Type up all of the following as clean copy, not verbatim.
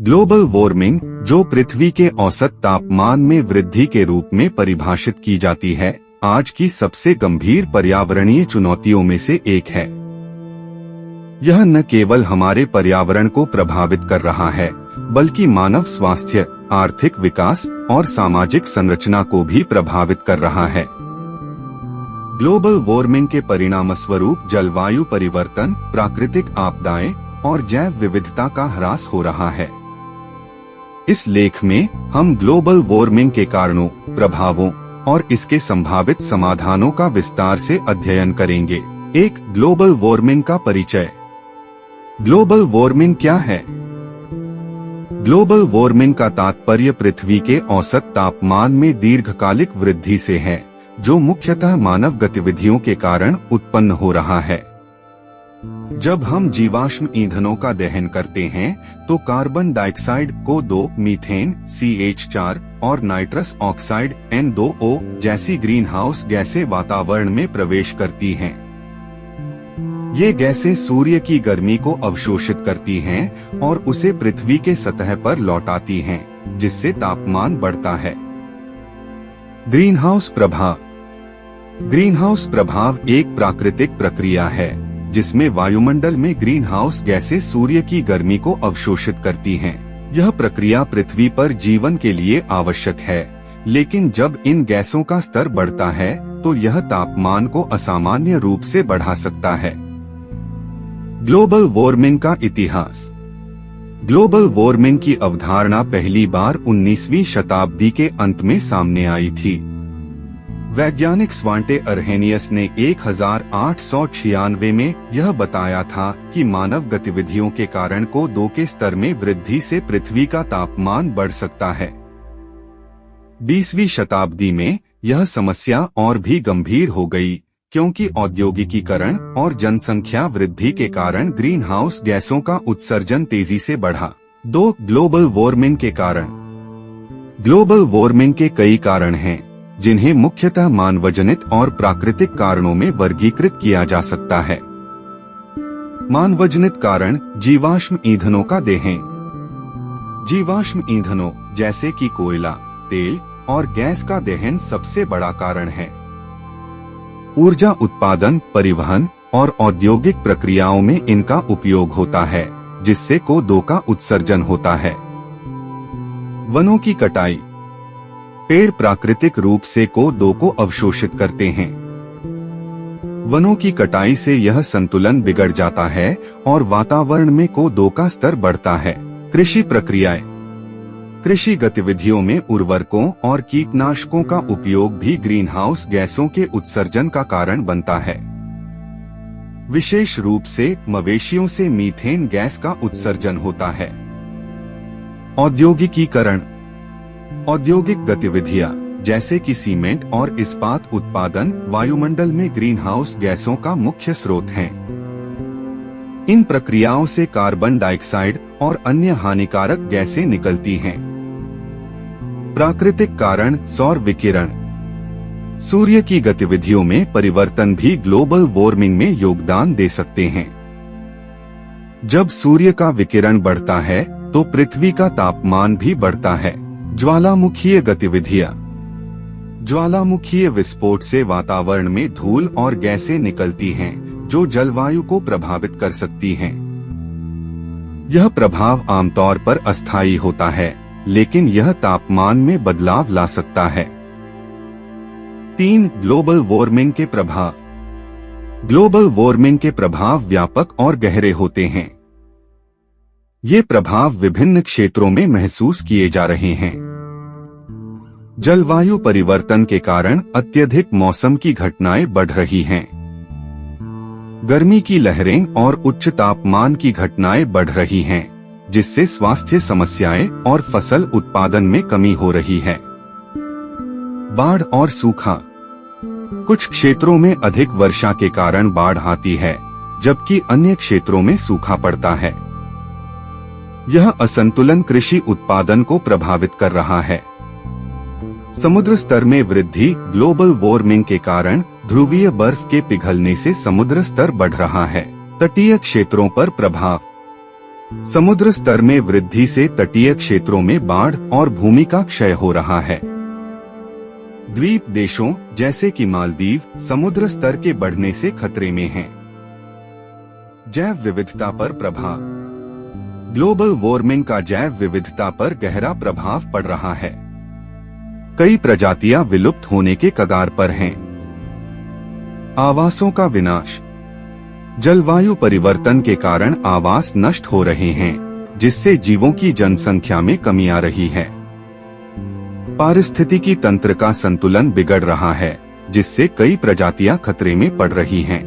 Global warming, जो पृथ्वी के औसत तापमान में वृद्धि के रूप में परिभाषित की जाती है, आज की सबसे गंभीर पर्यावरणीय चुनौतियों में से एक है। यह न केवल हमारे पर्यावरण को प्रभावित कर रहा है, बल्कि मानव स्वास्थ्य, आर्थिक विकास और सामाजिक संरचना को भी प्रभावित कर रहा है। ग्लोबल वार्मिंग के परिणामस्वरूप जलवायु परिवर्तन, प्राकृतिक आपदाएं और जैव विविधता का ह्रास हो रहा है। इस लेख में हम ग्लोबल वार्मिंग के कारणों, प्रभावों और इसके संभावित समाधानों का विस्तार से अध्ययन करेंगे। एक, ग्लोबल वार्मिंग का परिचय। ग्लोबल वार्मिंग क्या है? ग्लोबल वार्मिंग का तात्पर्य पृथ्वी के औसत तापमान में दीर्घकालिक वृद्धि से है, जो मुख्यतः मानव गतिविधियों के कारण उत्पन्न हो रहा है। जब हम जीवाश्म ईंधनों का दहन करते हैं, तो carbon dioxide CO2, methane CH4 और नाइट्रस ऑक्साइड N2O जैसी ग्रीन हाउस गैसें वातावरण में प्रवेश करती हैं। ये गैसें सूर्य की गर्मी को अवशोषित करती हैं और उसे पृथ्वी के सतह पर लौटाती हैं, जिससे तापमान बढ़ता है। ग्रीन हाउस प्रभाव। ग्रीन हाउस प्रभाव एक प्राकृतिक प्रक्रिया है, जिसमें वायुमंडल में ग्रीन हाउस गैसें सूर्य की गर्मी को अवशोषित करती हैं। यह प्रक्रिया पृथ्वी पर जीवन के लिए आवश्यक है, लेकिन जब इन गैसों का स्तर बढ़ता है, तो यह तापमान को असामान्य रूप से बढ़ा सकता है। ग्लोबल वार्मिंग का इतिहास। ग्लोबल वार्मिंग की अवधारणा पहली बार 19वीं शताब्दी के अंत में सामने आई थी। वैज्ञानिक स्वांटे अर्हेनियस ने 1896 में यह बताया था कि मानव गतिविधियों के कारण CO2 के स्तर में वृद्धि से पृथ्वी का तापमान बढ़ सकता है। 20वीं शताब्दी में यह समस्या और भी गंभीर हो गई, क्योंकि औद्योगिकीकरण और जनसंख्या वृद्धि के कारण ग्रीन हाउस गैसों का उत्सर्जन तेजी से बढ़ा। 2. ग्लोबल वार्मिंग के कारण। ग्लोबल वार्मिंग के कई कारण हैं, जिन्हें मुख्यतः मानवजनित और प्राकृतिक कारणों में वर्गीकृत किया जा सकता है। मानवजनित कारण, जीवाश्म ईंधनों का दहन। जीवाश्म ईंधनों जैसे कि कोयला, तेल और गैस का दहन सबसे बड़ा कारण है। ऊर्जा उत्पादन, परिवहन और औद्योगिक प्रक्रियाओं में इनका उपयोग होता है, जिससे CO2 का उत्सर्जन होता है। वनों की कटाई। पेड़ प्राकृतिक रूप से CO2 को अवशोषित करते हैं। वनों की कटाई से यह संतुलन बिगड़ जाता है और वातावरण में CO2 का स्तर बढ़ता है। कृषि प्रक्रियाएं। कृषि गतिविधियों में उर्वरकों और कीटनाशकों का उपयोग भी ग्रीन हाउस गैसों के उत्सर्जन का कारण बनता है। विशेष रूप से मवेशियों से मीथेन गैस का उत्सर्जन होता है। औद्योगिकीकरण। औद्योगिक गतिविधियां जैसे कि सीमेंट और इस्पात उत्पादन वायुमंडल में ग्रीन हाउस गैसों का मुख्य स्रोत हैं। इन प्रक्रियाओं से कार्बन डाइऑक्साइड और अन्य हानिकारक गैसें निकलती हैं। प्राकृतिक कारण, सौर विकिरण। सूर्य की गतिविधियों में परिवर्तन भी ग्लोबल वार्मिंग में योगदान दे सकते हैं। जब सूर्य का विकिरण बढ़ता है, तो पृथ्वी का तापमान भी बढ़ता है। ज्वालामुखीय गतिविधियां। ज्वालामुखीय विस्फोट से वातावरण में धूल और गैसें निकलती हैं, जो जलवायु को प्रभावित कर सकती हैं। यह प्रभाव आमतौर पर अस्थायी होता है, लेकिन यह तापमान में बदलाव ला सकता है। 3. ग्लोबल वार्मिंग के प्रभाव। ग्लोबल वार्मिंग के प्रभाव व्यापक और गहरे होते हैं। ये प्रभाव विभिन्न क्षेत्रों में महसूस किए जा रहे हैं। जलवायु परिवर्तन के कारण अत्यधिक मौसम की घटनाएं बढ़ रही हैं। गर्मी की लहरें और उच्च तापमान की घटनाएं बढ़ रही हैं, जिससे स्वास्थ्य समस्याएं और फसल उत्पादन में कमी हो रही है। बाढ़ और सूखा। कुछ क्षेत्रों में अधिक वर्षा के कारण बाढ़ आती है, जबकि अन्य क्षेत्रों में सूखा पड़ता है। यह असंतुलन कृषि उत्पादन को प्रभावित कर रहा है। समुद्र स्तर में वृद्धि। ग्लोबल वार्मिंग के कारण ध्रुवीय बर्फ के पिघलने से समुद्र स्तर बढ़ रहा है। तटीय क्षेत्रों पर प्रभाव। समुद्र स्तर में वृद्धि से तटीय क्षेत्रों में बाढ़ और भूमि का क्षय हो रहा है। द्वीप देशों जैसे कि मालदीव समुद्र स्तर के बढ़ने से खतरे में हैं। जैव विविधता पर प्रभाव। ग्लोबल वार्मिंग का जैव विविधता पर गहरा प्रभाव पड़ रहा है। कई प्रजातियां विलुप्त होने के कगार पर हैं। आवासों का विनाश। जलवायु परिवर्तन के कारण आवास नष्ट हो रहे हैं, जिससे जीवों की जनसंख्या में कमी आ रही है। पारिस्थितिकी तंत्र का संतुलन बिगड़ रहा है, जिससे कई प्रजातियां खतरे में पड़ रही हैं।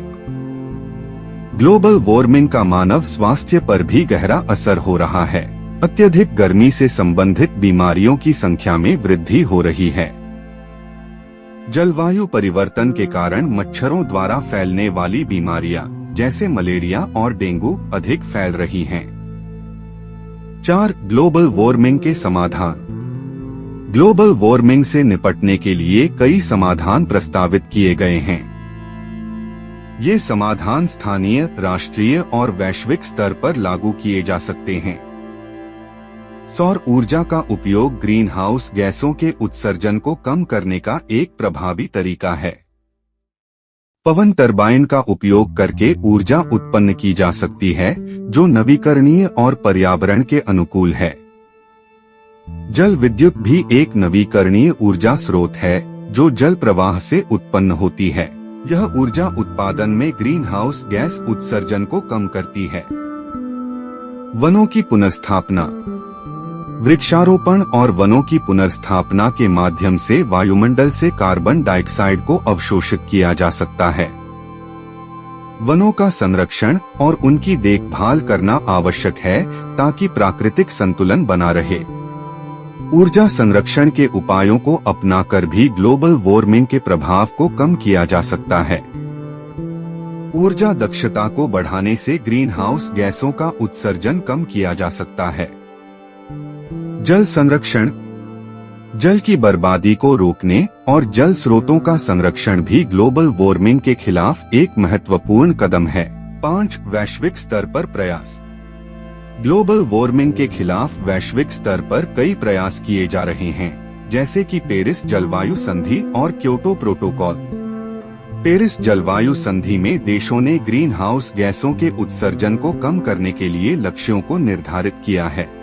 ग्लोबल वार्मिंग का मानव स्वास्थ्य पर भी गहरा असर हो रहा है। अत्यधिक गर्मी से संबंधित बीमारियों की संख्या में वृद्धि हो रही है। जलवायु परिवर्तन के कारण मच्छरों द्वारा फैलने वाली बीमारियां जैसे मलेरिया और डेंगू अधिक फैल रही हैं। 4. ग्लोबल वार्मिंग के समाधान। ग्लोबल वार्मिंग से निपटने के लिए कई समाधान प्रस्तावित किए गए हैं। ये समाधान स्थानीय, राष्ट्रीय और वैश्विक स्तर पर लागू किए जा सकते हैं। सौर ऊर्जा का उपयोग ग्रीन हाउस गैसों के उत्सर्जन को कम करने का एक प्रभावी तरीका है। पवन टरबाइन का उपयोग करके ऊर्जा उत्पन्न की जा सकती है, जो नवीकरणीय और पर्यावरण के अनुकूल है। जल विद्युत भी एक नवीकरणीय ऊर्जा स्रोत है, जो जल प्रवाह से उत्पन्न होती है। यह ऊर्जा उत्पादन में ग्रीन हाउस गैस उत्सर्जन को कम करती है। वनों की पुनर्स्थापना। वृक्षारोपण और वनों की पुनर्स्थापना के माध्यम से वायुमंडल से कार्बन डाइऑक्साइड को अवशोषित किया जा सकता है। वनों का संरक्षण और उनकी देखभाल करना आवश्यक है, ताकि प्राकृतिक संतुलन बना रहे। ऊर्जा संरक्षण के उपायों को अपनाकर भी ग्लोबल वार्मिंग के प्रभाव को कम किया जा सकता है। ऊर्जा दक्षता को बढ़ाने से ग्रीन हाउस गैसों का उत्सर्जन कम किया जा सकता है। जल संरक्षण। जल की बर्बादी को रोकने और जल स्रोतों का संरक्षण भी ग्लोबल वार्मिंग के खिलाफ एक महत्वपूर्ण कदम है। 5. वैश्विक स्तर पर प्रयास। ग्लोबल वार्मिंग के खिलाफ वैश्विक स्तर पर कई प्रयास किए जा रहे हैं, जैसे कि पेरिस जलवायु संधि और क्योटो प्रोटोकॉल। पेरिस जलवायु संधि में देशों ने ग्रीन हाउस गैसों के उत्सर्जन को कम करने के लिए लक्ष्यों को निर्धारित किया है।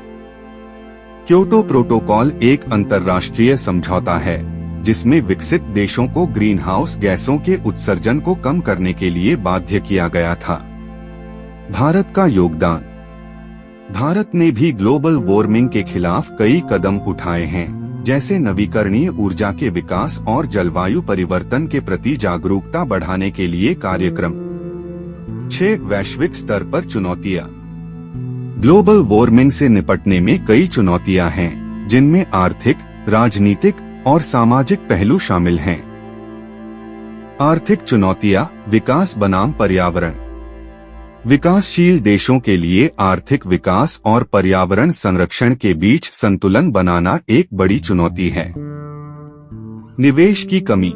क्योटो प्रोटोकॉल एक अंतर्राष्ट्रीय समझौता है, जिसमें विकसित देशों को ग्रीन हाउस गैसों के उत्सर्जन को कम करने के लिए बाध्य किया गया था। भारत का योगदान। भारत ने भी ग्लोबल वार्मिंग के खिलाफ कई कदम उठाए हैं, जैसे नवीकरणीय ऊर्जा के विकास और जलवायु परिवर्तन के प्रति जागरूकता बढ़ाने के लिए कार्यक्रम। 6. वैश्विक स्तर पर चुनौतियां। ग्लोबल वार्मिंग से निपटने में कई चुनौतियां हैं, जिनमें आर्थिक, राजनीतिक और सामाजिक पहलू शामिल हैं। आर्थिक चुनौतियां। विकास बनाम पर्यावरण। विकासशील देशों के लिए आर्थिक विकास और पर्यावरण संरक्षण के बीच संतुलन बनाना एक बड़ी चुनौती है। निवेश की कमी।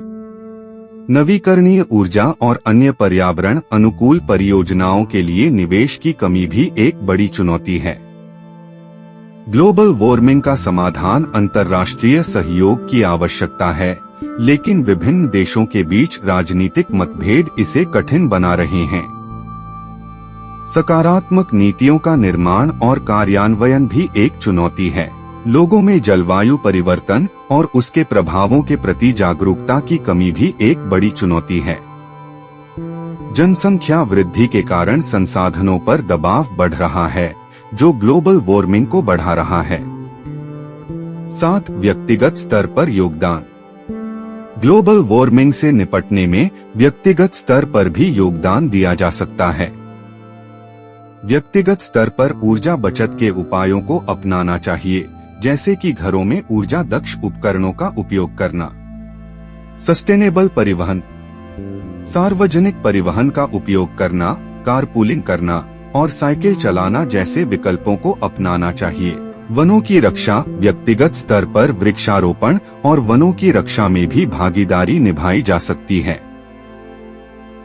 नवीकरणीय ऊर्जा और अन्य पर्यावरण अनुकूल परियोजनाओं के लिए निवेश की कमी भी एक बड़ी चुनौती है। ग्लोबल वार्मिंग का समाधान अंतर्राष्ट्रीय सहयोग की आवश्यकता है, लेकिन विभिन्न देशों के बीच राजनीतिक मतभेद इसे कठिन बना रहे हैं। सकारात्मक नीतियों का निर्माण और कार्यान्वयन भी एक चुनौती है। लोगों में जलवायु परिवर्तन और उसके प्रभावों के प्रति जागरूकता की कमी भी एक बड़ी चुनौती है। जनसंख्या वृद्धि के कारण संसाधनों पर दबाव बढ़ रहा है, जो ग्लोबल वार्मिंग को बढ़ा रहा है। 7. व्यक्तिगत स्तर पर योगदान। ग्लोबल वार्मिंग से निपटने में व्यक्तिगत स्तर पर भी योगदान दिया जा सकता है। व्यक्तिगत स्तर पर ऊर्जा बचत के उपायों को अपनाना चाहिए, जैसे कि घरों में ऊर्जा दक्ष उपकरणों का उपयोग करना। सस्टेनेबल परिवहन। सार्वजनिक परिवहन का उपयोग करना, कारपूलिंग करना और साइकिल चलाना जैसे विकल्पों को अपनाना चाहिए। वनों की रक्षा। व्यक्तिगत स्तर पर वृक्षारोपण और वनों की रक्षा में भी भागीदारी निभाई जा सकती है।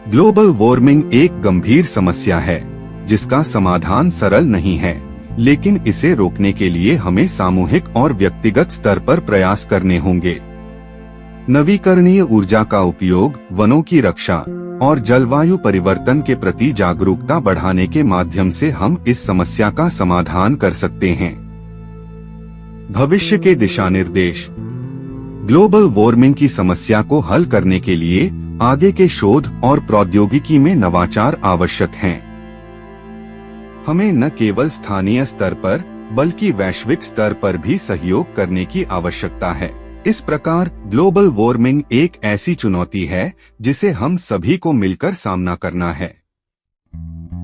ग्लोबल वार्मिंग एक गंभीर समस्या है, जिसका समाधान सरल नहीं है। लेकिन इसे रोकने के लिए हमें सामूहिक और व्यक्तिगत स्तर पर प्रयास करने होंगे। नवीकरणीय ऊर्जा का उपयोग, वनों की रक्षा और जलवायु परिवर्तन के प्रति जागरूकता बढ़ाने के माध्यम से हम इस समस्या का समाधान कर सकते हैं। भविष्य के दिशा निर्देश। ग्लोबल वार्मिंग की समस्या को हल करने के लिए आगे के शोध और प्रौद्योगिकी में नवाचार आवश्यक हैं। हमें न केवल स्थानीय स्तर पर बल्कि वैश्विक स्तर पर भी सहयोग करने की आवश्यकता है। इस प्रकार ग्लोबल वार्मिंग एक ऐसी चुनौती है जिसे हम सभी को मिलकर सामना करना है।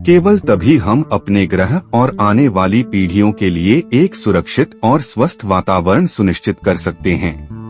केवल तभी हम अपने ग्रह और आने वाली पीढ़ियों के लिए एक सुरक्षित और स्वस्थ वातावरण सुनिश्चित कर सकते हैं।